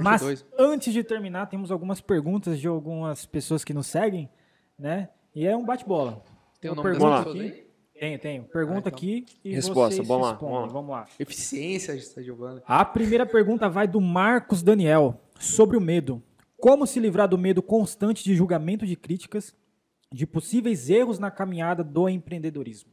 Mas, dois. antes de terminar, temos algumas perguntas de algumas pessoas que nos seguem, né? E é um bate-bola. Tem o Uma nome das pergunta pessoas aqui. aí? Tenho. Pergunta então. aqui e Resposta, vocês vamos lá, respondem. vamos lá. Vamos lá. Eficiência, Giovanni. A primeira pergunta vai do Marcos Daniel, sobre o medo. Como se livrar do medo constante de julgamento de críticas, de possíveis erros na caminhada do empreendedorismo?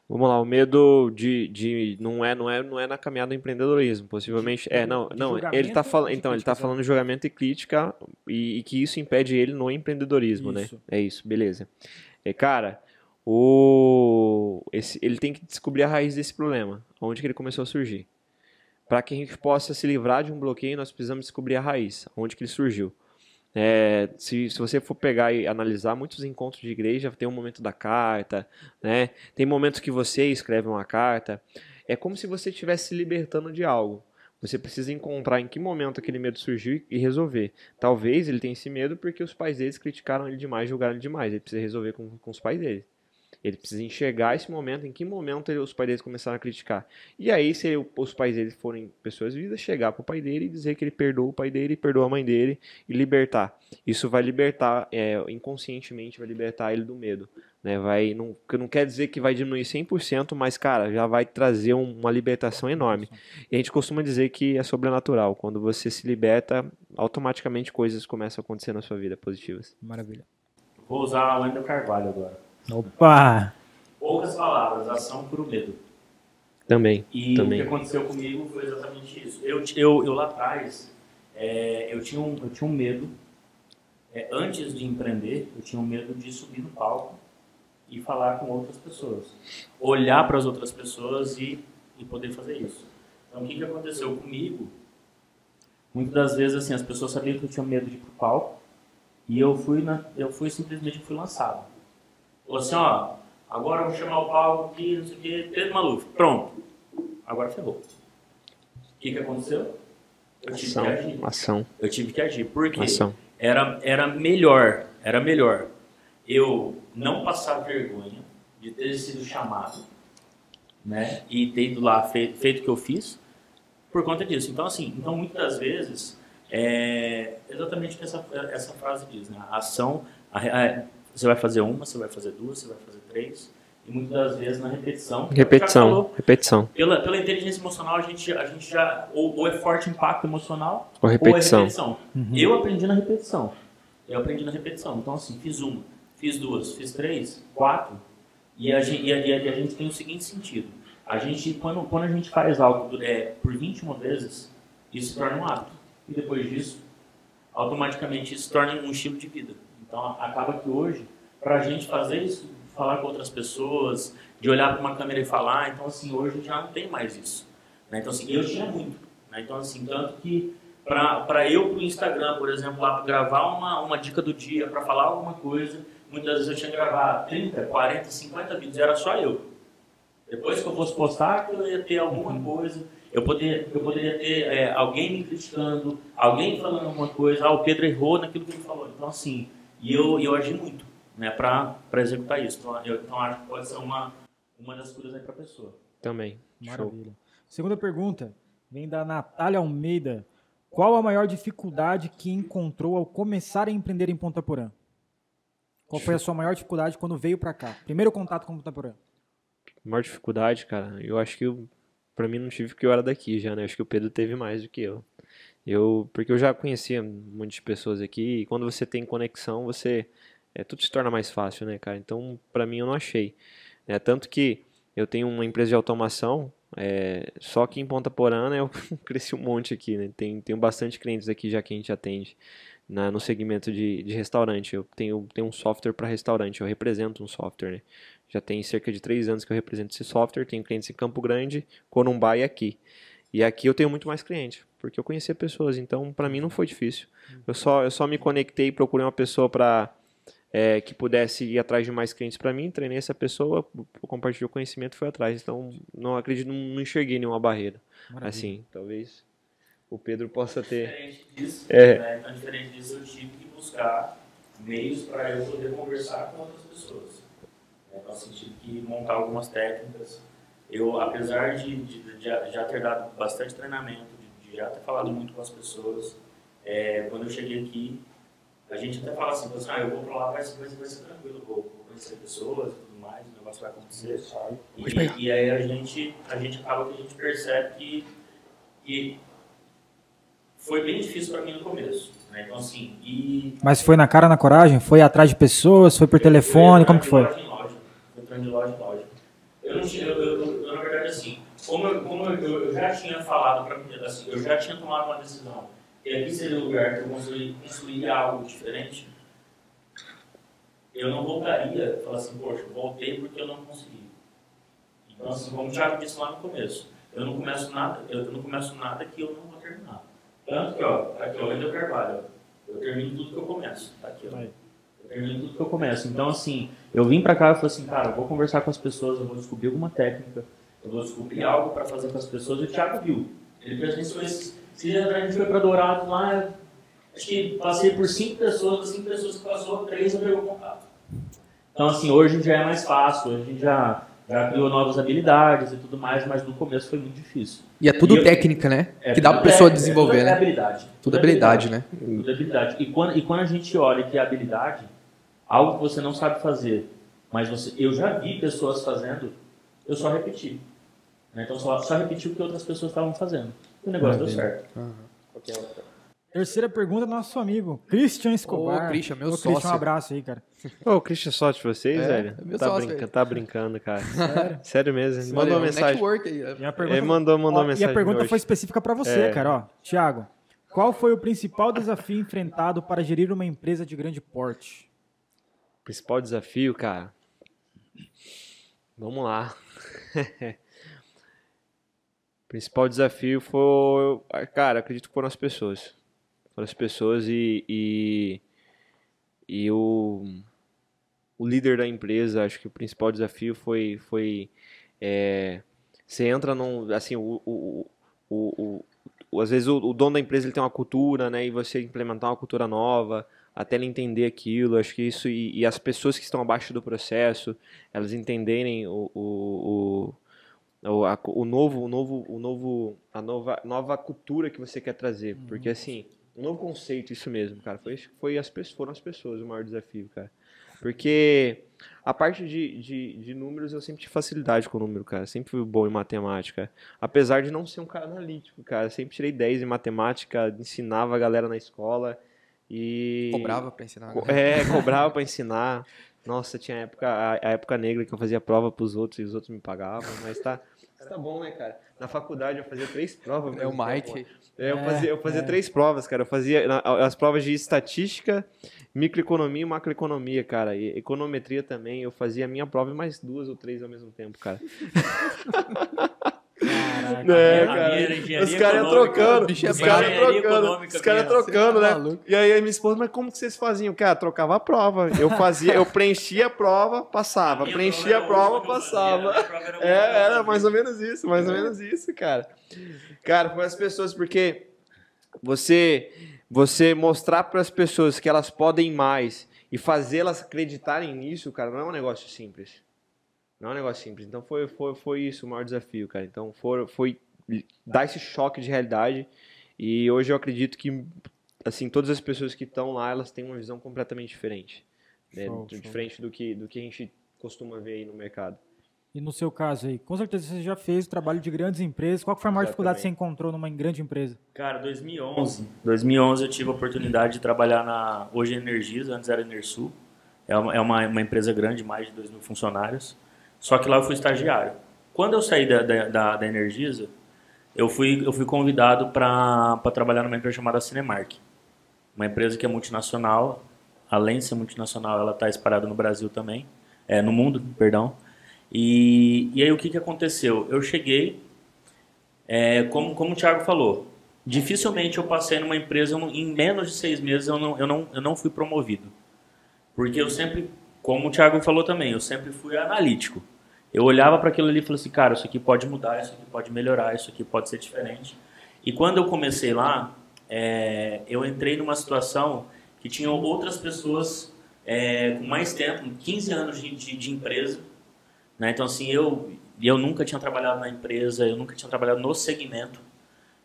Vamos lá, o medo de não é na caminhada do empreendedorismo, possivelmente. Não, ele tá falando, então ele tá falando de julgamento e crítica e que isso impede ele no empreendedorismo, né? É isso, beleza. Cara, ele tem que descobrir a raiz desse problema, onde que ele começou a surgir. Para que a gente possa se livrar de um bloqueio, nós precisamos descobrir a raiz, onde que ele surgiu. Se você for pegar e analisar muitos encontros de igreja, tem um momento da carta, né? Tem momentos que você escreve uma carta. É como se você estivesse se libertando de algo. Você precisa encontrar em que momento aquele medo surgiu e resolver. Talvez ele tenha esse medo porque os pais deles criticaram ele demais, julgaram ele demais. Ele precisa resolver com os pais dele. Ele precisa enxergar esse momento, em que momento os pais dele começaram a criticar. E aí, se os pais dele forem pessoas vivas, chegar pro pai dele e dizer que ele perdoa o pai dele, perdoa a mãe dele e libertar. Isso vai libertar, inconscientemente, vai libertar ele do medo. Né? Não quer dizer que vai diminuir 100%, mas, cara, já vai trazer uma libertação enorme. E a gente costuma dizer que é sobrenatural. Quando você se liberta, automaticamente coisas começam a acontecer na sua vida positivas. Maravilha. Vou usar a Wendel Carvalho agora. Opa! Poucas palavras, ação por o medo. Também. E o que aconteceu comigo foi exatamente isso. Eu lá atrás, eu tinha um medo, antes de empreender, eu tinha um medo de subir no palco e falar com outras pessoas. Olhar para as outras pessoas e poder fazer isso. Então, o que aconteceu comigo? Muitas das vezes, assim, as pessoas sabiam que eu tinha medo de ir pro palco e eu simplesmente fui lançado. Falou assim, ó, agora eu vou chamar o palco aqui, não sei o que, Pedro Maluf. Pronto. Agora ferrou. O que aconteceu? Eu tive que agir. Ação. Eu tive que agir. Por quê? Ação. Era melhor eu não passar vergonha de ter sido chamado, né? E ter ido lá, feito o que eu fiz, por conta disso. Então, assim, muitas das vezes, exatamente o que essa frase diz, né? A ação... Você vai fazer uma, você vai fazer duas, você vai fazer três. E muitas das vezes na repetição. Repetição. Pela inteligência emocional, a gente já... Ou é forte impacto emocional, ou é repetição. Uhum. Eu aprendi na repetição. Então, assim, fiz uma, fiz duas, fiz três, quatro. E a gente tem o seguinte sentido. Quando a gente faz algo por 21 vezes, isso se torna um hábito. E depois disso, automaticamente isso se torna um estilo de vida. Então, acaba que hoje, para a gente fazer isso, falar com outras pessoas, de olhar para uma câmera e falar, então, assim, hoje já não tem mais isso. Né? Então, assim, eu tinha muito. Né? Então, assim, tanto que para eu, pro Instagram, por exemplo, lá para gravar uma dica do dia, para falar alguma coisa, muitas vezes eu tinha que gravar 30, 40, 50 vídeos, era só eu. Depois que eu fosse postar, eu ia ter alguma coisa, eu poderia ter alguém me criticando, alguém falando alguma coisa, o Pedro errou naquilo que ele falou. Então, assim... E eu agi muito, né, para executar isso. Então acho que pode ser uma das curas aí para a pessoa. Também. Maravilha. Show. Segunda pergunta vem da Natália Almeida. Qual a maior dificuldade que encontrou ao começar a empreender em Ponta Porã? Qual foi a sua maior dificuldade quando veio para cá? Primeiro contato com Ponta Porã. Maior dificuldade, cara, eu acho que para mim não tive porque eu era daqui já, né? Acho que o Pedro teve mais do que eu. Porque eu já conhecia um monte de pessoas aqui e quando você tem conexão, tudo se torna mais fácil, né, cara? Então, pra mim, eu não achei. Tanto que eu tenho uma empresa de automação, só que em Ponta Porã, né, eu cresci um monte aqui, né? Tenho bastante clientes aqui já que a gente atende no segmento de restaurante. Eu tenho um software para restaurante, eu represento um software, né? Já tem cerca de 3 anos que eu represento esse software, tenho clientes em Campo Grande, Corumbá e aqui. E aqui eu tenho muito mais cliente, porque eu conhecia pessoas, então para mim não foi difícil. Eu só me conectei e procurei uma pessoa que pudesse ir atrás de mais clientes para mim, treinei essa pessoa, compartilhei o conhecimento e fui atrás. Então não acredito, não enxerguei nenhuma barreira. Maravilha. Assim, talvez o Pedro possa ter... Diferente disso, eu tive que buscar meios para eu poder conversar com outras pessoas. Então, assim, tive que montar algumas técnicas. Eu, apesar de já ter dado bastante treinamento, de já ter falado muito com as pessoas. Quando eu cheguei aqui, a gente até fala assim, eu vou pra lá, vai ser tranquilo, eu vou conhecer pessoas e tudo mais, o negócio vai acontecer. E aí a gente acaba que a gente percebe que foi bem difícil para mim no começo, né? Então assim, Mas foi na cara, na coragem? Foi atrás de pessoas? Foi por telefone? Como que foi? Foi entrando de loja em loja. Eu, na verdade, assim, como eu já tinha falado para mim, assim, eu já tinha tomado uma decisão, e aqui seria o lugar que eu construiria algo diferente, eu não voltaria e falar assim, poxa, voltei porque eu não consegui. Então, assim, como o Thiago disse lá no começo, eu não começo nada que eu não vou terminar. Tanto que, aqui, ó, Wendel Carvalho, eu termino tudo que eu começo. Tá aqui, ó. Eu termino tudo que eu começo. Então, assim, eu vim pra cá e falei assim, cara, eu vou conversar com as pessoas, eu vou descobrir alguma técnica, eu vou descobrir algo pra fazer com as pessoas. E o Thiago viu. Ele fez isso, se a gente foi pra Dourados lá, acho que passei por 5 pessoas, das 5 pessoas que passou, 3 eu pegou contato. Então, assim, hoje já é mais fácil, hoje a gente já criou novas habilidades e tudo mais, mas no começo foi muito difícil. E é tudo técnica, né? Que dá pra pessoa desenvolver, né? Habilidade. Tudo habilidade, né? Tudo habilidade. E quando a gente olha que é habilidade, algo que você não sabe fazer, mas eu já vi pessoas fazendo, eu só repeti. Né? Então, só repeti o que outras pessoas estavam fazendo. E o negócio deu certo. Qualquer outra. Terceira pergunta do nosso amigo, Christian Escobar. Ô, Christian, meu Christian, sócio. um abraço aí, cara. Ô, o Christian é sócio de vocês, velho? meu sócio, velho. Tá brincando, cara. Sério? Sério mesmo. Ele mandou Olha, uma mensagem. network aí, né? E a pergunta, Ele mandou mensagem E a pergunta hoje. foi específica para você, cara. Ó, Thiago, qual foi o principal desafio enfrentado para gerir uma empresa de grande porte? Principal desafio, cara. Vamos lá. Principal desafio foi, cara, acredito que foram as pessoas. Foram as pessoas e o líder da empresa. Acho que o principal desafio foi você entra num, assim, às vezes o dono da empresa ele tem uma cultura, né, e você implementar uma cultura nova, até ele entender aquilo. Acho que isso e as pessoas que estão abaixo do processo, elas entenderem a nova cultura que você quer trazer, porque assim, um novo conceito, isso mesmo, cara, foram as pessoas o maior desafio, cara, porque a parte de números eu sempre tive facilidade com o número, cara, sempre fui bom em matemática, apesar de não ser um cara analítico, cara, sempre tirei 10 em matemática, ensinava a galera na escola e... Cobrava pra ensinar. Cobrava pra ensinar. Nossa, tinha a época negra que eu fazia prova pros outros e os outros me pagavam, mas tá bom, né, cara? Na faculdade eu fazia 3 provas. É o Mike. Eu fazia 3 provas, cara. Eu fazia as provas de estatística, microeconomia e macroeconomia, cara. E econometria também. Eu fazia a minha prova e mais 2 ou 3 ao mesmo tempo, cara. Caraca, cara. Os caras iam trocando. Os caras trocando, né? Maluco. E aí minha esposa, mas como que vocês faziam? Cara, trocava a prova. Eu preenchia a prova, passava. Preenchia a prova, passava. Era mais ou menos isso, cara. Cara, foi as pessoas, porque você mostrar para as pessoas que elas podem mais e fazê-las acreditarem nisso, cara, não é um negócio simples. Não é um negócio simples. Então foi isso o maior desafio, cara. Então foi dar esse choque de realidade. E hoje eu acredito que, assim, todas as pessoas que estão lá, elas têm uma visão completamente diferente. Né? Diferente do que a gente costuma ver aí no mercado. E no seu caso aí, com certeza você já fez o trabalho de grandes empresas. Qual que foi a maior dificuldade que você encontrou numa grande empresa? Cara, 2011 eu tive a oportunidade de trabalhar hoje é Energisa, antes era Enersul. É uma empresa grande, mais de 2.000 funcionários. Só que lá eu fui estagiário. Quando eu saí da Energisa, eu fui convidado para trabalhar numa empresa chamada Cinemark. Uma empresa que é multinacional. Além de ser multinacional, ela está espalhada no Brasil também. No mundo, perdão. E aí o que aconteceu? Eu cheguei, como o Thiago falou, dificilmente eu passei numa empresa, em menos de 6 meses eu não fui promovido. Porque eu sempre, como o Thiago falou também, eu sempre fui analítico. Eu olhava para aquilo ali e falei assim, cara, isso aqui pode mudar, isso aqui pode melhorar, isso aqui pode ser diferente. E quando eu comecei lá, eu entrei numa situação que tinham outras pessoas com mais tempo, 15 anos de empresa. Né? Então, assim, eu nunca tinha trabalhado na empresa, eu nunca tinha trabalhado no segmento.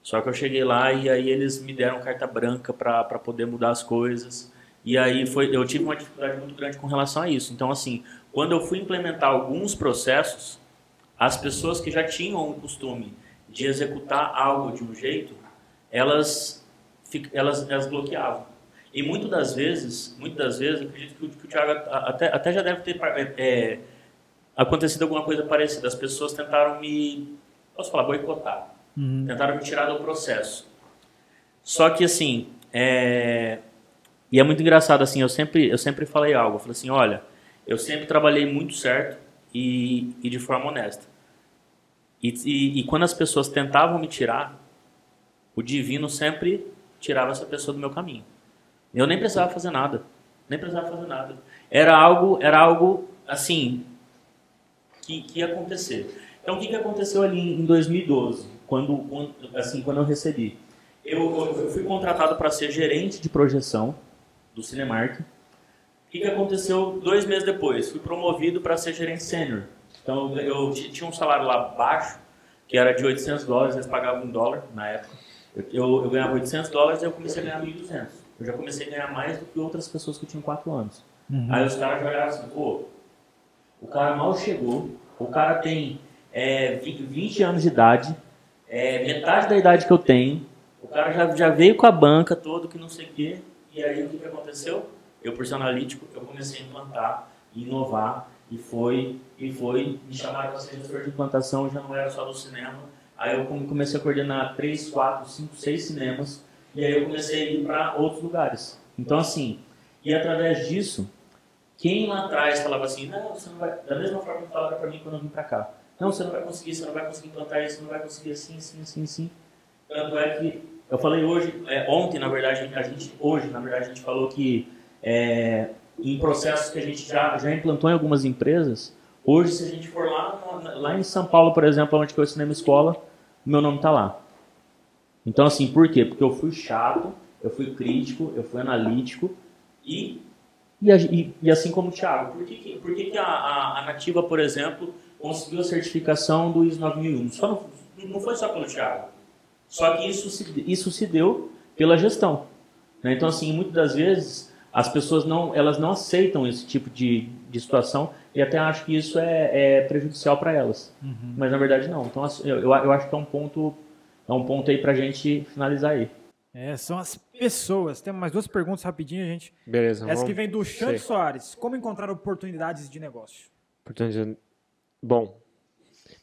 Só que eu cheguei lá e aí eles me deram carta branca para poder mudar as coisas. E aí eu tive uma dificuldade muito grande com relação a isso. Então, assim, quando eu fui implementar alguns processos, as pessoas que já tinham o costume de executar algo de um jeito, elas bloqueavam. E muitas das vezes, eu acredito que o Thiago até já deve ter acontecido alguma coisa parecida. As pessoas tentaram posso falar, boicotar. Tentaram me tirar do processo. Só que, assim, e é muito engraçado, assim, eu sempre falei algo. Eu falei assim, olha, eu sempre trabalhei muito certo e de forma honesta. E quando as pessoas tentavam me tirar, o divino sempre tirava essa pessoa do meu caminho. Eu nem precisava fazer nada. Era algo assim, que ia acontecer. Então, o que aconteceu ali em 2012, quando eu recebi? Eu fui contratado para ser gerente de projeção do Cinemark. O que aconteceu 2 meses depois? Fui promovido para ser gerente sênior. Então, eu tinha um salário lá baixo, que era de $800, eles pagavam em dólar na época. Eu ganhava $800 e eu comecei a ganhar 1.200. Eu já comecei a ganhar mais do que outras pessoas que tinham 4 anos. Aí os caras já olharam assim, pô, o cara mal chegou, o cara tem 20 anos de idade, metade da idade que eu tenho, o cara já veio com a banca todo, que não sei o quê, e aí o que aconteceu? Eu, por ser analítico, eu comecei a implantar, inovar, e foi, me chamaram para ser gestor de implantação, já não era só do cinema, aí eu comecei a coordenar 3, 4, 5, 6 cinemas, e aí eu comecei a ir para outros lugares. Então, assim, e através disso, quem lá atrás falava assim, não, você não vai, da mesma forma que falaram para mim quando eu vim para cá, não, você não vai conseguir implantar isso, você não vai conseguir assim. Tanto é que, eu falei ontem, na verdade, a gente falou que em processos que a gente já implantou em algumas empresas, hoje, se a gente for lá em São Paulo, por exemplo, onde que é o Cinema Escola, o meu nome está lá. Então, assim, por quê? Porque eu fui chato, eu fui crítico, eu fui analítico e assim como o Thiago. Por que a Nativa, por exemplo, conseguiu a certificação do ISO 9001? Não foi só pelo Thiago. Só que isso se deu pela gestão. Né? Então, assim, muitas das vezes as pessoas elas não aceitam esse tipo de situação e até acham que isso é prejudicial para elas. Mas na verdade não. Então, assim, eu acho que é um ponto aí pra gente finalizar aí. São as pessoas. Temos mais 2 perguntas rapidinho, gente. Beleza. Essa que vem do Xande Soares. Como encontrar oportunidades de negócio? Bom,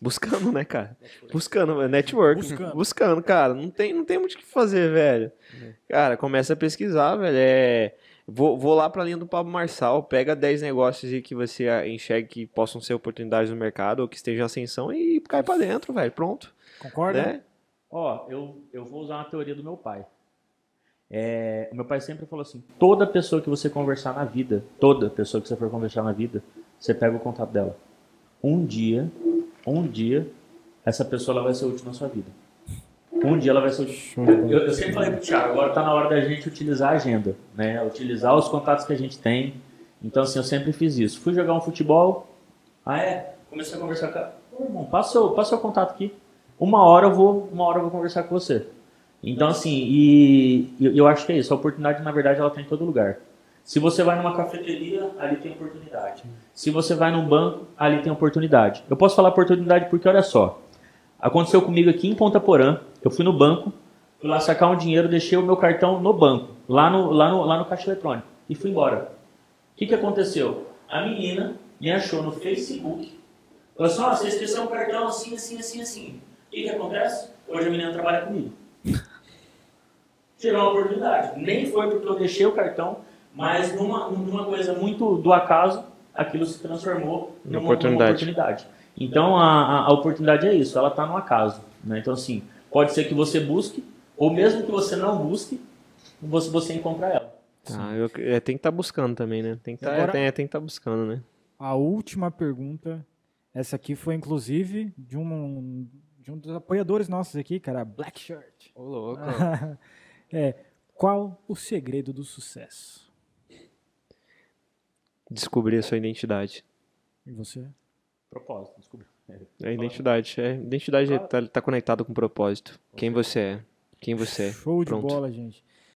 buscando, né, cara? Buscando, network. Buscando, cara. Não tem muito o que fazer, velho. Cara, começa a pesquisar, velho. Vou lá pra linha do Pablo Marçal, pega 10 negócios aí que você enxergue que possam ser oportunidades no mercado ou que estejam em ascensão e cai pra dentro, velho. Pronto. Concorda? Né? Eu vou usar uma teoria do meu pai. O meu pai sempre falou assim, toda pessoa que você conversar na vida, você pega o contato dela. Um dia, essa pessoa ela vai ser útil na sua vida. Um dia ela vai ser útil. Eu sempre falei pro Thiago, agora tá na hora da gente utilizar a agenda, né? Utilizar os contatos que a gente tem. Então, assim, eu sempre fiz isso. Fui jogar um futebol, comecei a conversar com ela. Irmão, passa o seu contato aqui. Uma hora eu vou conversar com você. Então, assim, e eu acho que é isso. A oportunidade, na verdade, ela está em todo lugar. Se você vai numa cafeteria, ali tem oportunidade. Se você vai num banco, ali tem oportunidade. Eu posso falar oportunidade porque, olha só, aconteceu comigo aqui em Ponta Porã. Eu fui no banco, fui lá sacar um dinheiro, deixei o meu cartão no banco, lá no caixa eletrônico, e fui embora. O que aconteceu? A menina me achou no Facebook, falou assim, você esqueceu um cartão assim. O que acontece? Hoje a menina trabalha comigo. Tirou uma oportunidade. Nem foi porque eu deixei o cartão, mas numa coisa muito do acaso, aquilo se transformou numa oportunidade. Então a oportunidade é isso, ela está no acaso. Né? Então, assim, pode ser que você busque, ou mesmo que você não busque, você encontra ela. Tem que estar buscando também, né? Tem que estar buscando, né? A última pergunta, essa aqui foi inclusive de um dos apoiadores nossos aqui, cara, Black Shirt. Ô, louco. Qual o segredo do sucesso? Descobrir a sua identidade. E você? Propósito, descobrir. A identidade. A identidade tá conectada com o propósito. Quem você é. Quem você é. Show de Pronto. bola, gente.